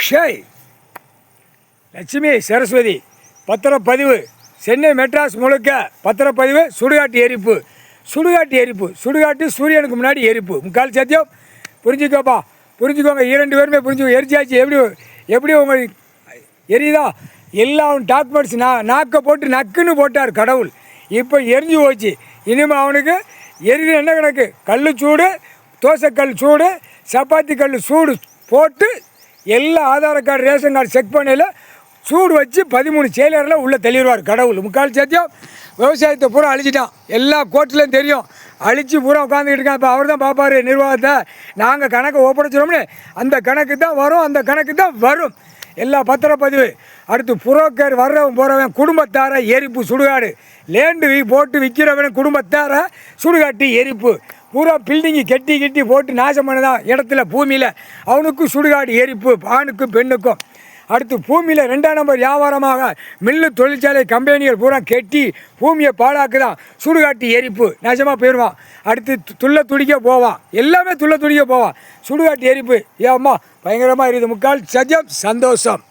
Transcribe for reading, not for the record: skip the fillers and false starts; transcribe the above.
அக்ஷய், லட்சுமி, சரஸ்வதி. பத்திரப்பதிவு சென்னை மெட்ராஸ் முழுக்க பத்திரப்பதிவு. சுடுகாட்டு எரிப்பு, சுடுகாட்டு எரிப்பு, சுடுகாட்டு சூரியனுக்கு முன்னாடி எரிப்பு. முக்கால் சத்தியம். புரிஞ்சுக்கோப்பா, புரிஞ்சுக்கோங்க. 2 பேருமே புரிஞ்சுக்கோ. எரிச்சாச்சு. எப்படி உங்களுக்கு எரியுதா? எல்லாம் டாக்குமெண்ட்ஸ் நாக்கை போட்டு நக்குன்னு போட்டார் கடவுள். இப்போ எரிஞ்சு போச்சு. இனிமேல் அவனுக்கு எரிஞ்சு என்ன கணக்கு? கல் சூடு, தோசைக்கல் சூடு, சப்பாத்தி கல் சூடு போட்டு எல்லா Aadhaar card, ration card check பண்ணல சூடு வச்சு 13 செயலரில் உள்ளே தெளிவார் கடவுள். முக்கால் சத்தியம். விவசாயத்தை பூரா அழிச்சிட்டான். எல்லா கோர்ட்லேயும் தெரியும். அழித்து பூரா உட்காந்துக்கிட்டு இருக்கான். இப்போ அவர் தான் பார்ப்பார் நிர்வாகத்தை. நாங்கள் கணக்கை ஒப்படைச்சிரோம்னு அந்த கணக்கு தான் வரும், அந்த கணக்கு தான் வரும். எல்லா பத்திரப்பதிவு. அடுத்து புரோக்கர் வர்றவன் போகிறவன் குடும்பத்தார எரிப்பு சுடுகாடு. லேண்டு போட்டு விற்கிறவன் குடும்பத்தார சுடுகாட்டு எரிப்பு. பூரா பில்டிங்கு கெட்டி போட்டு நாசம் பண்ணதான் இடத்துல பூமியில் அவனுக்கு சுடுகாடு எரிப்பு, ஆணுக்கும் பெண்ணுக்கும். அடுத்து பூமியில் 2ஆம் நம்பர் வியாபாரமாக மில்லு, தொழிற்சாலை, கம்பெனிகள் பூரா கெட்டி பூமியை பாழாக்குதான். சுடுகாட்டு எரிப்பு. நாசமாக போயிடுவான். அடுத்து துள்ள துடிக்க போவான். எல்லாமே துள்ள துடிக்க போவான். சுடுகாட்டு எரிப்பு. ஏம்மா பயங்கரமாக இருக்குது. முக்கால் சத்தியம். சந்தோஷம்.